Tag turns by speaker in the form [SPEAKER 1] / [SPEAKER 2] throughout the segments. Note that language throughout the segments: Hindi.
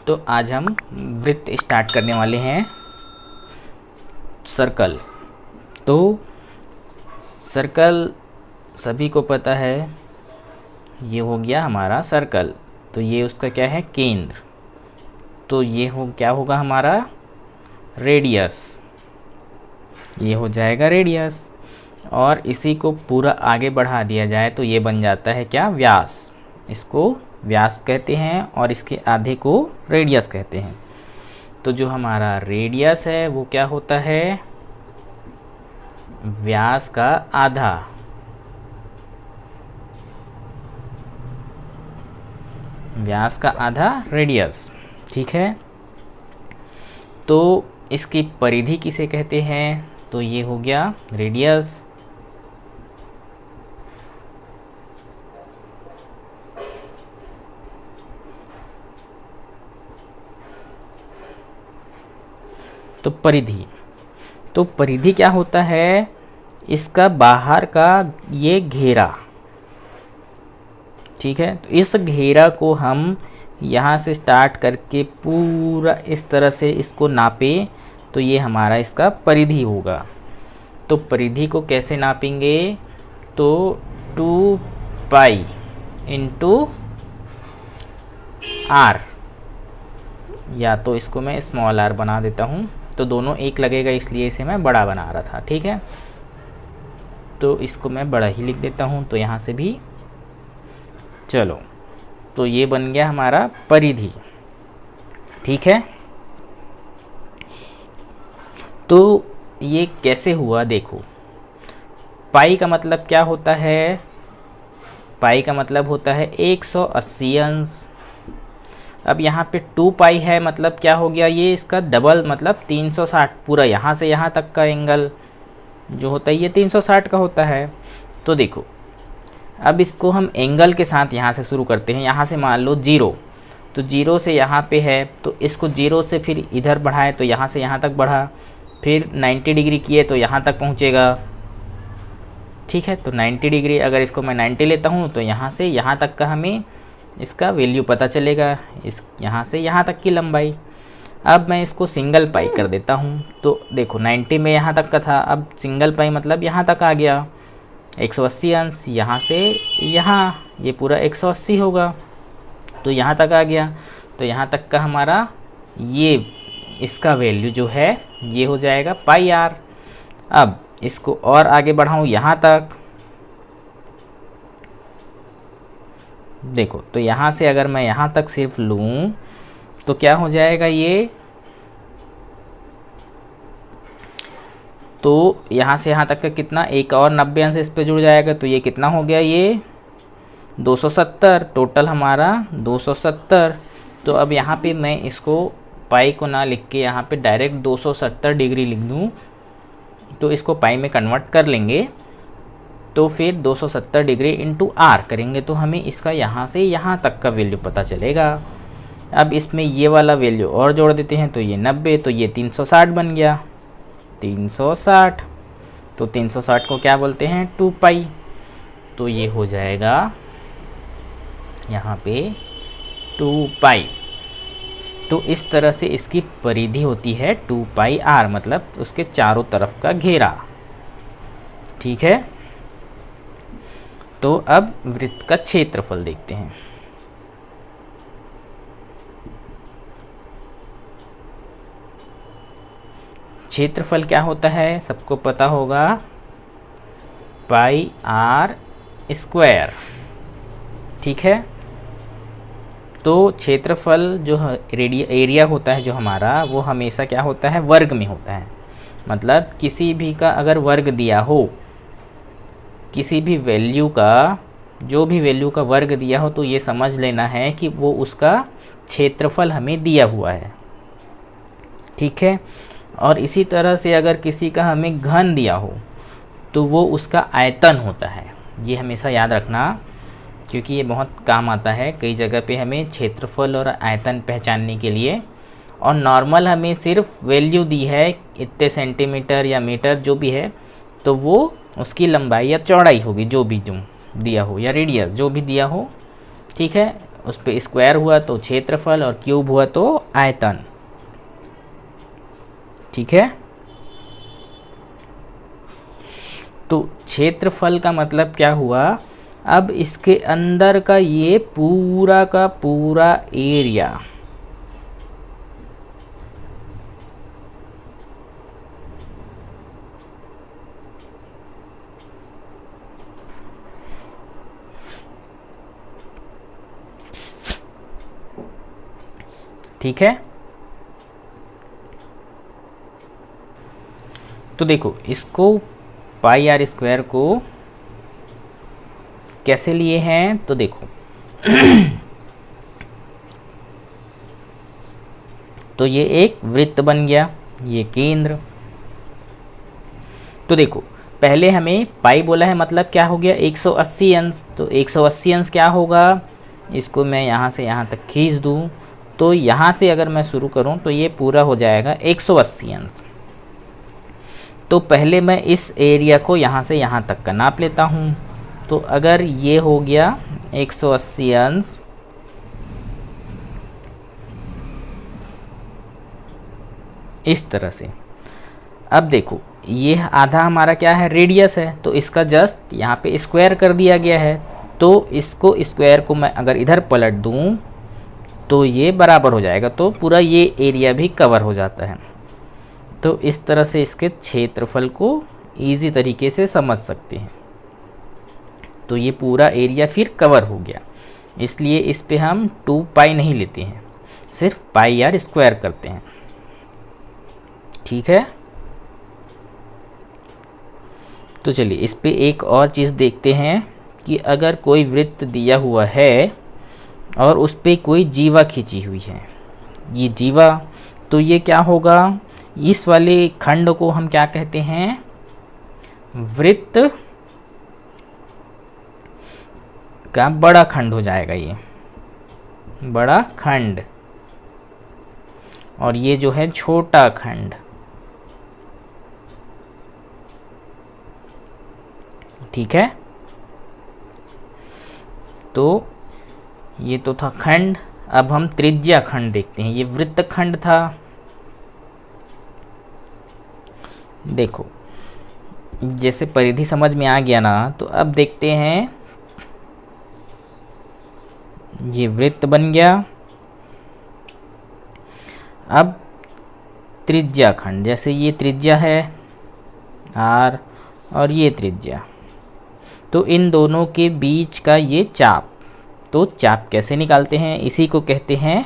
[SPEAKER 1] तो आज हम वृत्त स्टार्ट करने वाले हैं। सर्कल, तो सर्कल सभी को पता है, ये हो गया हमारा सर्कल। तो ये उसका क्या है, केंद्र। तो ये क्या होगा हमारा रेडियस, ये हो जाएगा रेडियस। और इसी को पूरा आगे बढ़ा दिया जाए तो ये बन जाता है क्या, व्यास। इसको व्यास कहते हैं और इसके आधे को रेडियस कहते हैं। तो जो हमारा रेडियस है वो क्या होता है, व्यास का आधा। व्यास का आधा रेडियस, ठीक है। तो इसकी परिधि किसे कहते हैं, तो ये हो गया रेडियस। तो परिधि, तो परिधि क्या होता है, इसका बाहर का ये घेरा, ठीक है। तो इस घेरा को हम यहाँ से स्टार्ट करके पूरा इस तरह से इसको नापे तो ये हमारा इसका परिधि होगा। तो परिधि को कैसे नापेंगे, तो 2 पाई इंटू आर, या तो इसको मैं स्मॉल आर बना देता हूँ, तो दोनों एक लगेगा इसलिए इसे मैं बड़ा बना रहा था, ठीक है। तो इसको मैं बड़ा ही लिख देता हूँ, तो यहाँ से भी चलो, तो ये बन गया हमारा परिधि, ठीक है। तो ये कैसे हुआ, देखो, पाई का मतलब क्या होता है, पाई का मतलब होता है 180 अंश। अब यहाँ पे 2 पाई है, मतलब क्या हो गया, ये इसका डबल, मतलब 360। पूरा यहाँ से यहाँ तक का एंगल जो होता है ये 360 का होता है। तो देखो, अब इसको हम एंगल के साथ यहाँ से शुरू करते हैं। यहाँ से मान लो 0, तो 0 से यहाँ पे है, तो इसको 0 से फिर इधर बढ़ाए तो यहाँ से यहाँ तक बढ़ा, फिर 90 डिग्री किए तो यहाँ तक पहुँचेगा, ठीक है। तो 90 डिग्री, अगर इसको मैं 90 लेता हूँ तो यहाँ से यहाँ तक का हमें इसका वैल्यू पता चलेगा, इस यहाँ से यहाँ तक की लंबाई। अब मैं इसको सिंगल पाई कर देता हूँ, तो देखो 90 में यहाँ तक का था, अब सिंगल पाई मतलब यहाँ तक आ गया 180 अंश। यहाँ से यहाँ ये पूरा 180 होगा, तो यहाँ तक आ गया। तो यहाँ तक का हमारा ये इसका वैल्यू जो है ये हो जाएगा पाई आर। अब इसको और आगे बढ़ाऊँ यहाँ तक, देखो, तो यहाँ से अगर मैं यहाँ तक सिर्फ लूँ तो क्या हो जाएगा ये, तो यहाँ से यहाँ तक का कितना, एक और 90 अंश इस पे जुड़ जाएगा, तो ये कितना हो गया, ये 270, टोटल हमारा 270। तो अब यहाँ पे मैं इसको पाई को ना लिख के यहाँ पे डायरेक्ट 270 डिग्री लिख दूँ, तो इसको पाई में कन्वर्ट कर लेंगे। तो फिर 270 डिग्री इंटू आर करेंगे तो हमें इसका यहाँ से यहाँ तक का वैल्यू पता चलेगा। अब इसमें ये वाला वैल्यू और जोड़ देते हैं, तो ये 90, तो ये 360 बन गया, 360। तो 360 को क्या बोलते हैं, 2 पाई। तो ये हो जाएगा यहाँ पे 2 पाई। तो इस तरह से इसकी परिधि होती है 2 पाई आर, मतलब उसके चारों तरफ का घेरा, ठीक है। तो अब वृत्त का क्षेत्रफल देखते हैं। क्षेत्रफल क्या होता है, सबको पता होगा, पाई आर स्क्वायर, ठीक है। तो क्षेत्रफल जो एरिया होता है जो हमारा, वो हमेशा क्या होता है, वर्ग में होता है। मतलब किसी भी का अगर वर्ग दिया हो, किसी भी वैल्यू का, जो भी वैल्यू का वर्ग दिया हो, तो ये समझ लेना है कि वो उसका क्षेत्रफल हमें दिया हुआ है, ठीक है। और इसी तरह से अगर किसी का हमें घन दिया हो तो वो उसका आयतन होता है। ये हमेशा याद रखना, क्योंकि ये बहुत काम आता है कई जगह पे हमें क्षेत्रफल और आयतन पहचानने के लिए। और नॉर्मल हमें सिर्फ वैल्यू दी है इतने सेंटीमीटर या मीटर जो भी है, तो वो उसकी लंबाई या चौड़ाई होगी, जो भी दिया हो, या रेडियस जो भी दिया हो, ठीक है, उस पे स्क्वायर हुआ तो क्षेत्रफल और क्यूब हुआ तो आयतन। ठीक है, तो क्षेत्रफल का मतलब क्या हुआ, अब इसके अंदर का ये पूरा का पूरा एरिया ठीक है। तो देखो इसको पाई आर स्क्वायर को कैसे लिए हैं, तो देखो तो ये एक वृत्त बन गया, ये केंद्र। तो देखो पहले हमें पाई बोला है, मतलब क्या हो गया 180 अंश। तो 180 अंश क्या होगा, इसको मैं यहाँ से यहाँ तक खींच दूँ तो यहाँ से अगर मैं शुरू करूँ तो ये पूरा हो जाएगा 180 अंश। तो पहले मैं इस एरिया को यहाँ से यहाँ तक का नाप लेता हूँ। तो अगर ये हो गया 180 अंश, इस तरह से। अब देखो ये आधा हमारा क्या है, रेडियस है, तो इसका जस्ट यहाँ पे स्क्वायर कर दिया गया है। तो इसको स्क्वायर को मैं अगर इधर पलट दूँ तो ये बराबर हो जाएगा, तो पूरा ये एरिया भी कवर हो जाता है। तो इस तरह से इसके क्षेत्रफल को इजी तरीके से समझ सकते हैं। तो ये पूरा एरिया फिर कवर हो गया, इसलिए इस पे हम 2 पाई नहीं लेते हैं, सिर्फ पाई आर स्क्वायर करते हैं। ठीक है, तो चलिए इस पे एक और चीज़ देखते हैं कि अगर कोई वृत्त दिया हुआ है और उस पे कोई जीवा खींची हुई है, ये जीवा, तो ये क्या होगा, इस वाले खंड को हम क्या कहते हैं, वृत्त का बड़ा खंड हो जाएगा, ये बड़ा खंड, और ये जो है छोटा खंड। ठीक है, तो ये तो था खंड। अब हम त्रिज्या खंड देखते हैं, ये वृत्त खंड था। देखो जैसे परिधि समझ में आ गया ना, तो अब देखते हैं, ये वृत्त बन गया। अब त्रिज्या खंड, जैसे ये त्रिज्या है r और ये त्रिज्या, तो इन दोनों के बीच का ये चाप, तो चाप कैसे निकालते हैं, इसी को कहते हैं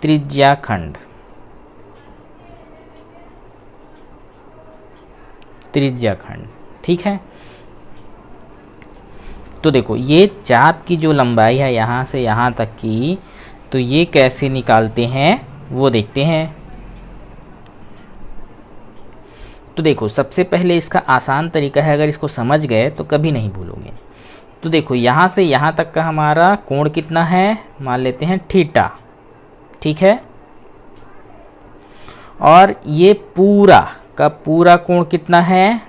[SPEAKER 1] त्रिज्या खंड। त्रिज्या खंड, ठीक है। तो देखो ये चाप की जो लंबाई है यहाँ से यहाँ तक की, तो ये कैसे निकालते हैं वो देखते हैं। तो देखो सबसे पहले इसका आसान तरीका है, अगर इसको समझ गए तो कभी नहीं भूलोगे। तो देखो यहाँ से यहाँ तक का हमारा कोण कितना है, मान लेते हैं थीटा, ठीक है। और ये पूरा का पूरा कोण कितना है,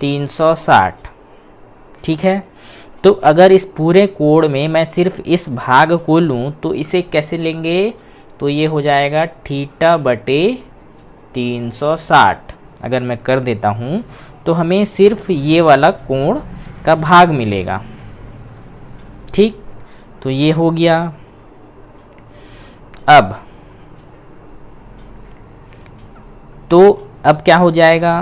[SPEAKER 1] 360, ठीक है। तो अगर इस पूरे कोण में मैं सिर्फ इस भाग को लूँ तो इसे कैसे लेंगे, तो ये हो जाएगा थीटा बटे 360। अगर मैं कर देता हूँ तो हमें सिर्फ ये वाला कोण का भाग मिलेगा, ठीक। तो ये हो गया। अब क्या हो जाएगा,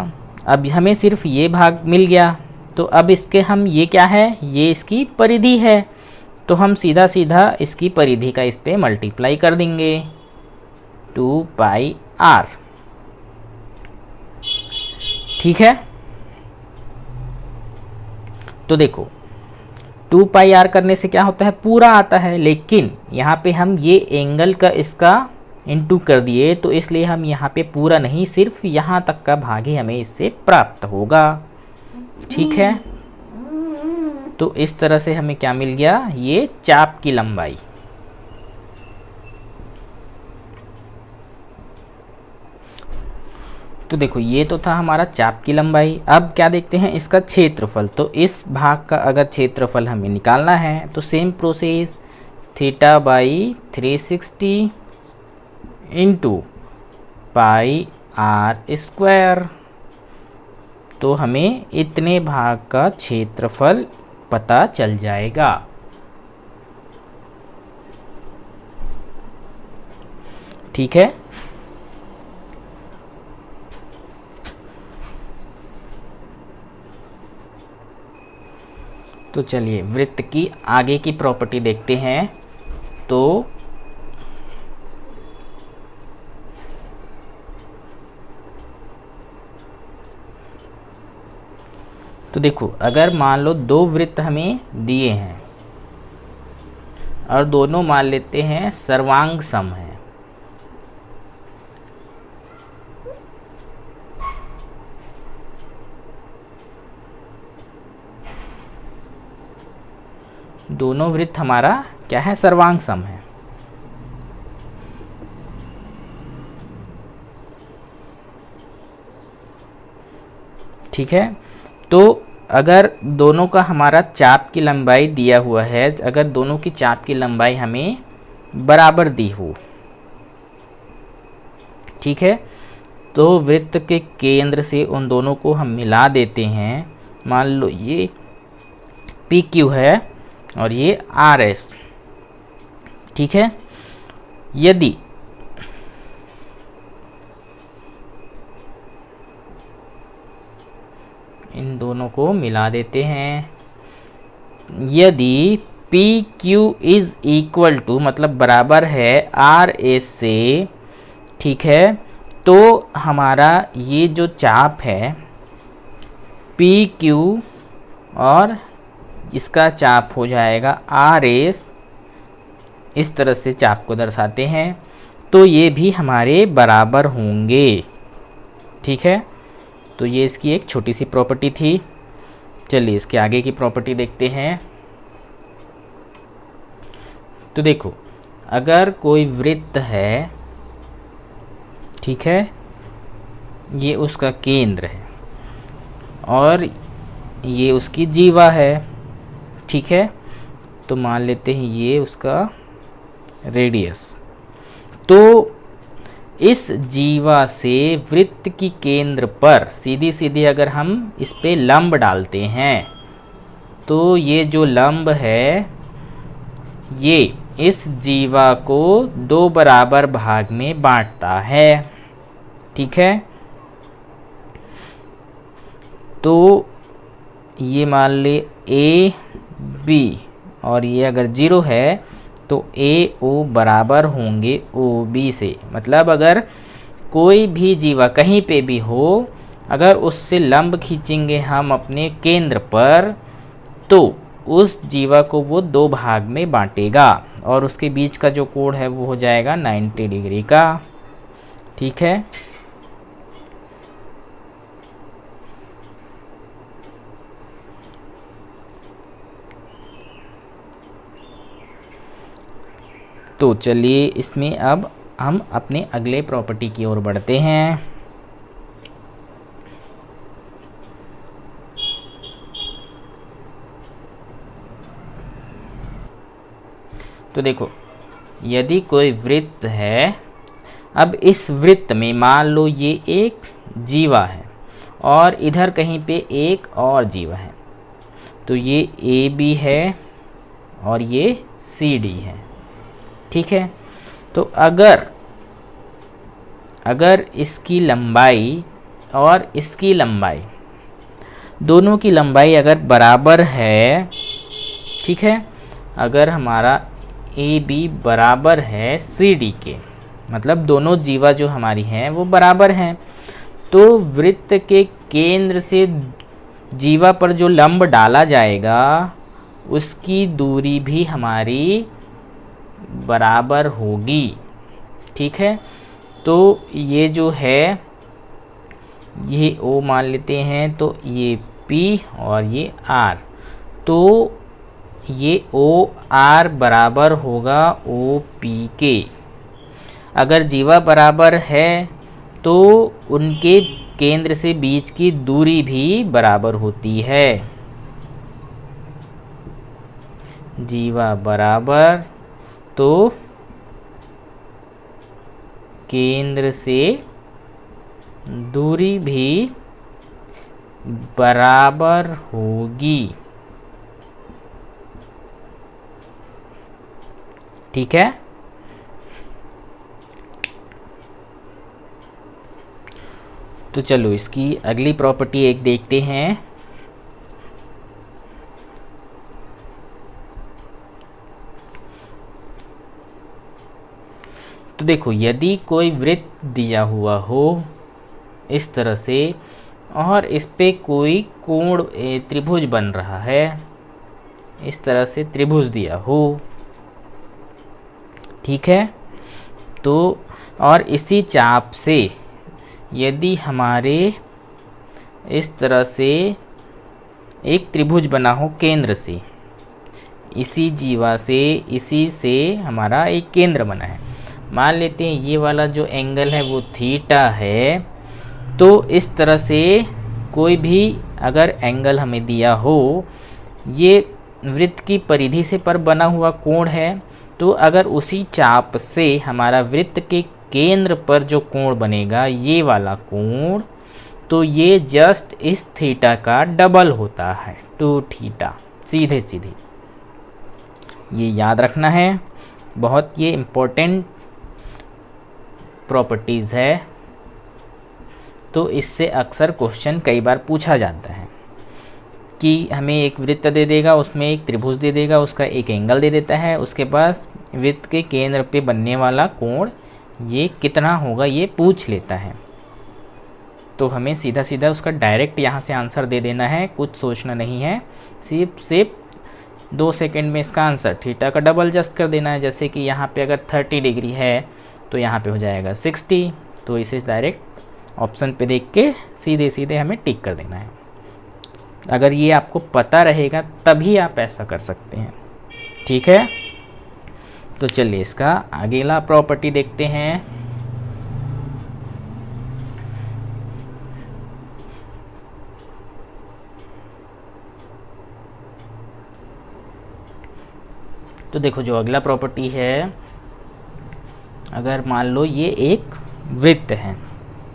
[SPEAKER 1] अब हमें सिर्फ ये भाग मिल गया, तो अब इसके हम ये क्या है, ये इसकी परिधि है, तो हम सीधा सीधा इसकी परिधि का इस पे मल्टीप्लाई कर देंगे, 2 पाई आर, ठीक है। तो देखो 2 पाई आर करने से क्या होता है, पूरा आता है, लेकिन यहाँ पे हम ये एंगल का इसका इंटू कर दिए, तो इसलिए हम यहाँ पे पूरा नहीं, सिर्फ यहाँ तक का भाग ही हमें इससे प्राप्त होगा, ठीक है। तो इस तरह से हमें क्या मिल गया, ये चाप की लंबाई। तो देखो ये तो था हमारा चाप की लंबाई। अब क्या देखते हैं, इसका क्षेत्रफल। तो इस भाग का अगर क्षेत्रफल हमें निकालना है तो same process, theta by 360 into pi r square. तो हमें इतने भाग का क्षेत्रफल पता चल जाएगा। ठीक है, तो चलिए वृत्त की आगे की प्रॉपर्टी देखते हैं। तो देखो, अगर मान लो दो वृत्त हमें दिए हैं और दोनों मान लेते हैं सर्वांग सम है, दोनों वृत्त हमारा क्या है, सर्वांग सम है। ठीक है, तो अगर दोनों का हमारा चाप की लंबाई दिया हुआ है, अगर दोनों की चाप की लंबाई हमें बराबर दी हो, ठीक है, तो वृत्त के केंद्र से उन दोनों को हम मिला देते हैं। मान लो ये पी क्यू है और ये आर एस। ठीक है, यदि इन दोनों को मिला देते हैं, यदि P Q is equal to मतलब बराबर है आर एस से, ठीक है, तो हमारा ये जो चाप है पी क्यू और इसका चाप हो जाएगा आर एस, इस तरह से चाप को दर्शाते हैं, तो ये भी हमारे बराबर होंगे। ठीक है, तो ये इसकी एक छोटी सी प्रॉपर्टी थी। चलिए इसके आगे की प्रॉपर्टी देखते हैं। तो देखो, अगर कोई वृत्त है, ठीक है, ये उसका केंद्र है और ये उसकी जीवा है, ठीक है, तो मान लेते हैं ये उसका रेडियस। तो इस जीवा से वृत्त की केंद्र पर सीधी सीधी अगर हम इस पे लंब डालते हैं, तो ये जो लंब है ये इस जीवा को दो बराबर भाग में बांटता है। ठीक है, तो ये मान ले ए बी और ये अगर 0 है तो ए ओ बराबर होंगे ओ बी से। मतलब अगर कोई भी जीवा कहीं पे भी हो, अगर उससे लंब खींचेंगे हम अपने केंद्र पर, तो उस जीवा को वो दो भाग में बांटेगा और उसके बीच का जो कोण है वो हो जाएगा 90 डिग्री का। ठीक है, तो चलिए इसमें अब हम अपने अगले प्रॉपर्टी की ओर बढ़ते हैं। तो देखो, यदि कोई वृत्त है, अब इस वृत्त में मान लो ये एक जीवा है और इधर कहीं पे एक और जीवा है, तो ये ए बी है और ये सी डी है। ठीक है, तो अगर इसकी लंबाई और इसकी लंबाई, दोनों की लंबाई अगर बराबर है, ठीक है, अगर हमारा ए बी बराबर है सी डी के, मतलब दोनों जीवा जो हमारी हैं वो बराबर हैं, तो वृत्त के केंद्र से जीवा पर जो लंब डाला जाएगा उसकी दूरी भी हमारी बराबर होगी। ठीक है, तो ये जो है ये O मान लेते हैं, तो ये P और ये R, तो ये OR बराबर होगा OP के। अगर जीवा बराबर है तो उनके केंद्र से बीच की दूरी भी बराबर होती है। जीवा बराबर तो केंद्र से दूरी भी बराबर होगी। ठीक है। तो चलो इसकी अगली प्रॉपर्टी एक देखते हैं। तो देखो, यदि कोई वृत्त दिया हुआ हो इस तरह से और इस पे कोई कोण त्रिभुज बन रहा है, इस तरह से त्रिभुज दिया हो, ठीक है। तो और इसी चाप से यदि हमारे इस तरह से एक त्रिभुज बना हो केंद्र से, इसी जीवा से, इसी से हमारा एक केंद्र बना है। मान लेते हैं ये वाला जो एंगल है वो थीटा है। तो इस तरह से कोई भी अगर एंगल हमें दिया हो, ये वृत्त की परिधि से पर बना हुआ कोण है, तो अगर उसी चाप से हमारा वृत्त के केंद्र पर जो कोण बनेगा, ये वाला कोण, तो ये जस्ट इस थीटा का डबल होता है, 2 थीटा। सीधे सीधे ये याद रखना है, बहुत ये इम्पोर्टेंट प्रॉपर्टीज़ है। तो इससे अक्सर क्वेश्चन कई बार पूछा जाता है कि हमें एक वृत्त दे देगा, उसमें एक त्रिभुज दे देगा, उसका एक एंगल दे देता है, उसके पास वृत्त के केंद्र पे बनने वाला कोण ये कितना होगा ये पूछ लेता है। तो हमें सीधा सीधा उसका डायरेक्ट यहाँ से आंसर दे देना है, कुछ सोचना नहीं है। सिर्फ 2 सेकंड में इसका आंसर थीटा का डबल जस्ट कर देना है। जैसे कि यहाँ पे अगर 30 डिग्री है तो यहाँ पे हो जाएगा 60। तो इसे डायरेक्ट ऑप्शन पे देख के सीधे सीधे हमें टिक कर देना है। अगर ये आपको पता रहेगा तभी आप ऐसा कर सकते हैं, ठीक है। तो चलिए इसका अगला प्रॉपर्टी देखते हैं। तो देखो, जो अगला प्रॉपर्टी है, अगर मान लो ये एक वृत्त है,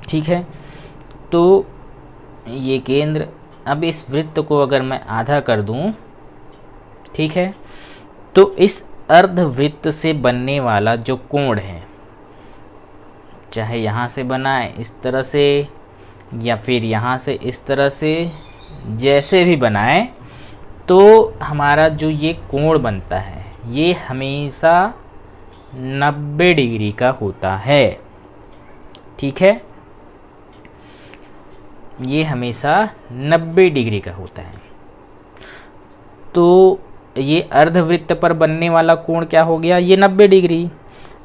[SPEAKER 1] ठीक है। तो ये केंद्र, अब इस वृत्त को अगर मैं आधा कर दूं, ठीक है, तो इस अर्धवृत्त से बनने वाला जो कोण है, चाहे यहाँ से बनाए इस तरह से या फिर यहाँ से इस तरह से, जैसे भी बनाए, तो हमारा जो ये कोण बनता है ये हमेशा 90 डिग्री का होता है, ठीक है। ये हमेशा 90 डिग्री का होता है। तो ये अर्धवृत्त पर बनने वाला कोण क्या हो गया, ये 90 डिग्री।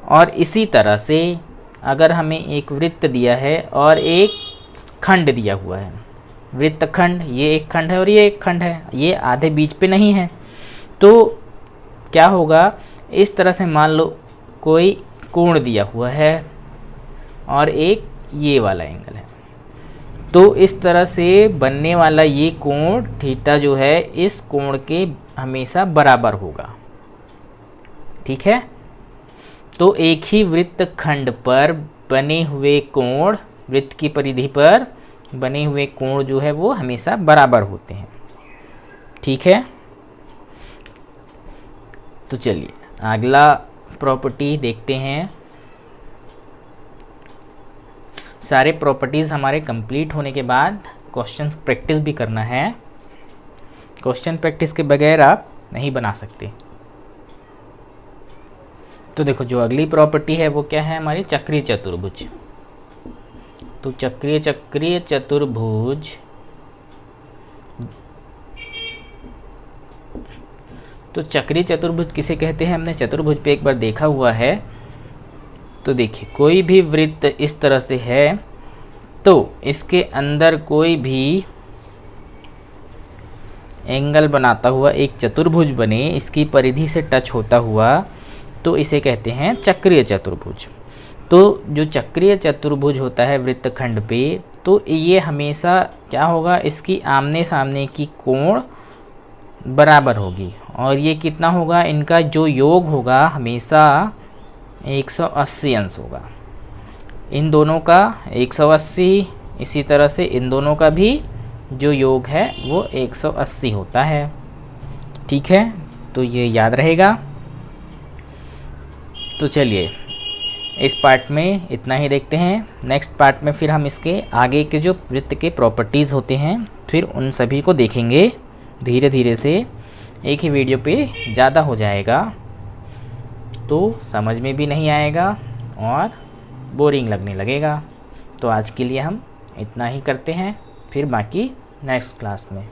[SPEAKER 1] और इसी तरह से अगर हमें एक वृत्त दिया है और एक खंड दिया हुआ है, वृत्त खंड, ये एक खंड है और ये एक खंड है, ये आधे बीच पे नहीं है, तो क्या होगा, इस तरह से मान लो कोई कोण दिया हुआ है और एक ये वाला एंगल है, तो इस तरह से बनने वाला ये कोण थीटा जो है इस कोण के हमेशा बराबर होगा, ठीक है। तो एक ही वृत्त खंड पर बने हुए कोण, वृत्त की परिधि पर बने हुए कोण जो है वो हमेशा बराबर होते हैं, ठीक है। तो चलिए अगला प्रॉपर्टी देखते हैं। सारे प्रॉपर्टीज़ हमारे कंप्लीट होने के बाद क्वेश्चन प्रैक्टिस भी करना है। क्वेश्चन प्रैक्टिस के बगैर आप नहीं बना सकते। तो देखो, जो अगली प्रॉपर्टी है वो क्या है, हमारी चक्रीय चतुर्भुज। तो चक्रीय चतुर्भुज, तो चक्रीय चतुर्भुज किसे कहते हैं, हमने चतुर्भुज पे एक बार देखा हुआ है। तो देखिए, कोई भी वृत्त इस तरह से है, तो इसके अंदर कोई भी एंगल बनाता हुआ एक चतुर्भुज बने, इसकी परिधि से टच होता हुआ, तो इसे कहते हैं चक्रीय चतुर्भुज। तो जो चक्रीय चतुर्भुज होता है वृत्तखंड पे, तो ये हमेशा क्या होगा, इसकी आमने सामने की कोण बराबर होगी। और ये कितना होगा, इनका जो योग होगा हमेशा 180 अंश होगा। इन दोनों का 180, इसी तरह से इन दोनों का भी जो योग है वो 180 होता है। ठीक है, तो ये याद रहेगा। तो चलिए इस पार्ट में इतना ही देखते हैं। नेक्स्ट पार्ट में फिर हम इसके आगे के जो वृत्त के प्रॉपर्टीज़ होते हैं फिर उन सभी को देखेंगे। धीरे धीरे से एक ही वीडियो पे ज़्यादा हो जाएगा तो समझ में भी नहीं आएगा और बोरिंग लगने लगेगा। तो आज के लिए हम इतना ही करते हैं, फिर बाकी नेक्स्ट क्लास में।